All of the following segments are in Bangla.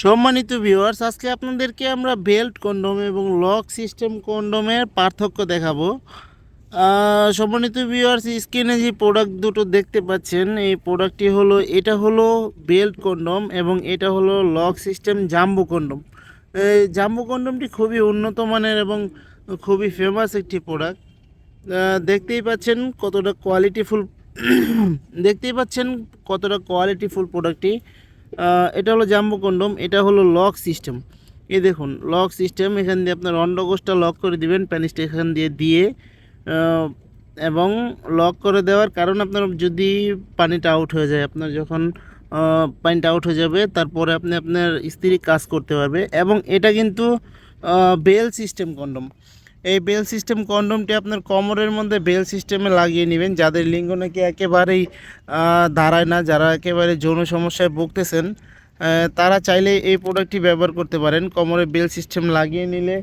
সম্মানিত ভিউয়ার্স, আজকে আপনাদেরকে আমরা বেল্ট কন্ডোম এবং লক সিস্টেম কন্ডোমের পার্থক্য দেখাবো। সম্মানিত ভিউয়ার্স, স্ক্রিনে যে প্রোডাক্ট দুটো দেখতে পাচ্ছেন, এই প্রোডাক্টটি হলো, এটা হলো বেল্ট কন্ডোম এবং এটা হলো লক সিস্টেম জাম্বো কন্ডোম। এই জাম্বো কন্ডোমটি খুবই উন্নত মানের এবং খুবই ফেমাস একটি প্রোডাক্ট। দেখতেই পাচ্ছেন কতটা কোয়ালিটিফুল দেখতেই পাচ্ছেন কতটা কোয়ালিটিফুল প্রোডাক্টটি। এটা হলো জাম্বো কন্ডোম, এটা হলো লক সিস্টেম। এই দেখুন লক সিস্টেম, এখান দিয়ে আপনার অন্ডকোষটা লক করে দিবেন প্যানিসটা এখান দিয়ে আহ, এবং লক করে দেওয়ার কারণ আপনার যদি পানিটা আউট হয়ে যায়, আপনার যখন পানিটা আউট হয়ে যাবে তারপরে আপনি আপনার স্ত্রী কাজ করতে পারবে। এবং এটা কিন্তু বেল সিস্টেম কন্ডোম। এই বেল সিস্টেম কন্ডোমটি আপনার কোমরের মধ্যে বেল সিস্টেমে লাগিয়ে নেবেন যাদের লিঙ্গ নাকি একেবারেই দাঁড়ায় না, যারা একেবারে যৌন সমস্যায় ভুগতেছেন, তারা চাইলে এই প্রোডাক্টটি ব্যবহার করতে পারেন। কোমরে বেল সিস্টেম লাগিয়ে নিলে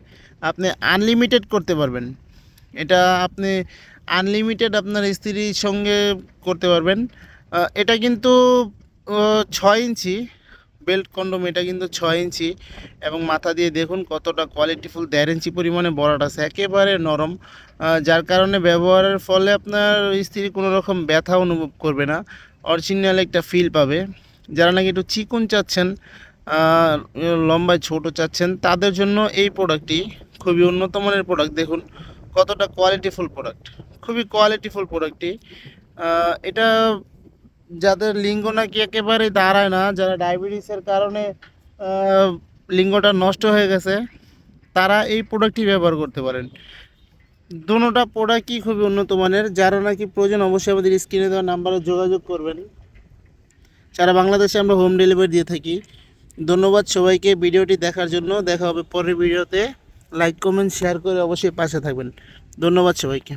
আপনি আনলিমিটেড করতে পারবেন। এটা আপনি আনলিমিটেড আপনার স্ত্রীর সঙ্গে করতে পারবেন। এটা কিন্তু 6 ইঞ্চি বেল্ট কন্ডোম, এটা কিন্তু 6 ইঞ্চি এবং মাথা দিয়ে দেখুন কতটা কোয়ালিটিফুল, 1.5 ইঞ্চি পরিমাণে বড়াটা আছে, একেবারে নরম, যার কারণে ব্যবহারের ফলে আপনার স্ত্রী কোনো রকম ব্যথা অনুভব করবে না, অরিজিনাল একটা ফিল পাবে। যারা নাকি একটু চিকন চাচ্ছেন, লম্বায় ছোট চাচ্ছেন, তাদের জন্য এই প্রোডাক্টটি খুবই উন্নত মানের প্রোডাক্ট। দেখুন কতটা কোয়ালিটিফুল প্রোডাক্ট, খুবই কোয়ালিটিফুল প্রোডাক্টটি। এটা যাদের লিঙ্গ নাকি একেবারে দাঁড়ায় না, যারা ডায়াবেটিসের কারণে লিঙ্গটা নষ্ট হয়ে গেছে, তারা এই প্রোডাক্টটি ব্যবহার করতে পারেন। দুটোটা প্রোডাক্টই খুবই উন্নত মানের। যারা নাকি প্রয়োজন অবশ্যই আমাদের স্ক্রিনে দেওয়া নাম্বারে যোগাযোগ করবেন। সারা বাংলাদেশে আমরা হোম ডেলিভারি দিয়ে থাকি। ধন্যবাদ সবাইকে ভিডিওটি দেখার জন্য। দেখা হবে পরের ভিডিওতে। লাইক কমেন্ট শেয়ার করে অবশ্যই পাশে থাকবেন। ধন্যবাদ সবাইকে।